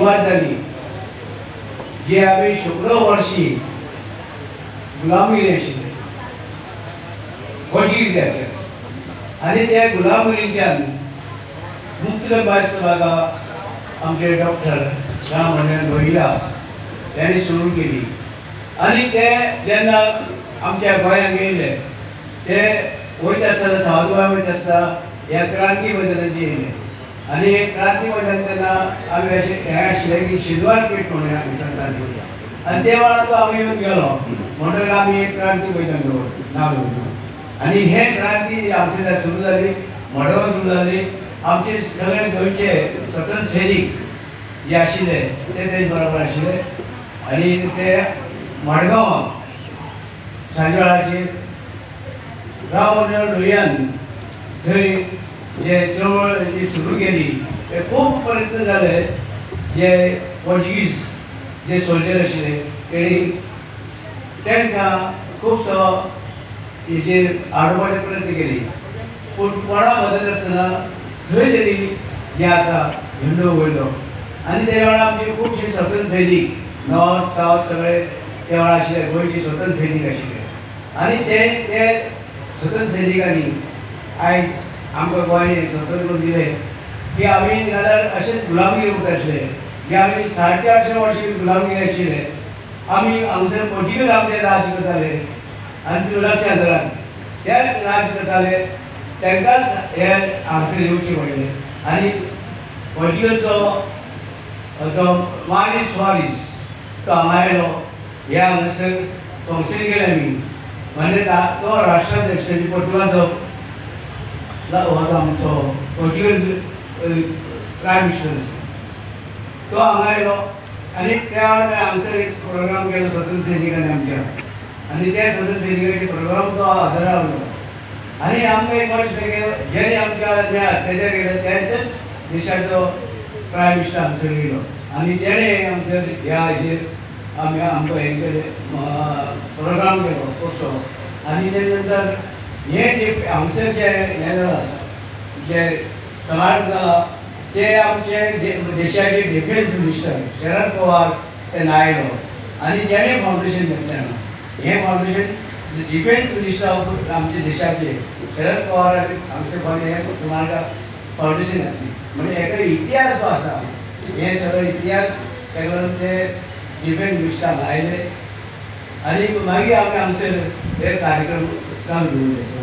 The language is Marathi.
सुरुवात जाली जे आमी शेकडो वर्षी गुलामगिरी आशिल्ले पोर्चुगीजाचे आनी त्या गुलामगिरीच्यान मुक्त भास बागा आमचे डॉक्टर राममोहन लोहिया त्यांनी सुरू केली आणि ते जेन्ना आमच्या गोंयांत येयले ते वयता आसतना सावदबाय वयता आसतना ह्या क्रांती मैदानाचेर येयले आनी क्रांती मैदान तेन्ना आमी अशें हें आशिल्लें की शिजवार पेट म्हणून आमी सांगतात आनी ते वेळार तो आमी येवन गेलो म्हणटकीर आमी एक क्रांती मैदान नांव दवरलो आनी हे क्रांती आमचे सुरू जाली मडगांव सुरू जाली आमचे सगळे गोंयचे स्वतंत्र सैनीक जे आशिल्ले ते तेज बरोबर आशिल्ले आनी ते मडगांवां सांजवेळाचेर राममोहन लोहियान थंय जे चळवळ जी सुरू केली ते खूब प्रयत्न जाले जे पोर्चुगीज जे सोल्जर आशिल्ले तेणी तांकां खुबसो हेजेर आडोवपाचे प्रयत्न केली पूण कोणा मदत आसतना थंय तरी जे आसा झेंडो वयलो आनी त्या वेळार आमचे खुबशे स्वतंत्र सैनीक नॉर्थ सावथ सगळे त्या वेळार आशिल्ले गोंयचे स्वतंत्र सैनीक आशिल्ले आनी ते स्वतंत्र सैनिकांनी आयज आमकां गोंय स्वतंत्र करून दिलें की आमी नाल्यार अशेंच गुलामगिरी उरता आशिल्ले की आमी 850 वर्षी गुलामगिरी आशिल्ले आमी हांगसर पोर्चुगीज आमचे राज करताले आनी तूं लक्षांत धरात तेच राज करताले तांकांच हे हांगसर येवचें पडलें आनी पोर्चुगीजचो तो मारिस सुआरीस तो हांगा आयलो हे हांगसर संसद गेले आमी म्हणजे तो राष्ट्राध्यक्ष पोर्तुगालचो होता आमचो पोर्चुगीज प्रायम मिनिस्टर तो हांगा आयलो आनी त्या हांगसर एक प्रोग्राम केलो स्वतंत्र सैनिकांनी आमच्या आनी त्या स्वतंत्र सैनिकांचे प्रोग्राम तो हजर रावलो आनी आमकां एक वर्स जेणे आमच्या अत्याचार केले त्याच्याच देशाचो प्रायम मिनिस्टर हांगसर येयलो आनी तेणे हांगसर ह्या हाचेर आमी आमकां हें केलें प्रोग्राम केलो कसो आनी ते नंतर हे हांगसर जे हें जाला जे समाज जाला ते आमचे देशाचे डिफेन्स मिनिस्टर शरद पवार ते आयलो आनी तेणे फावंडेशन घेतलें हांगा हें फावंडेशन डिफेन्स मिनिस्टर आमच्या देशाचे शरद पवार हांगसर हें समाजाक फावंडेशन घातली म्हणजे हेका इतिहास जो आसा हे सगळे इतिहास तेका लागून ते डिफेन्स मिनिस्टर आयले आनी मागीर आमी हांगसर हे कार्यक्रम चालू दवरले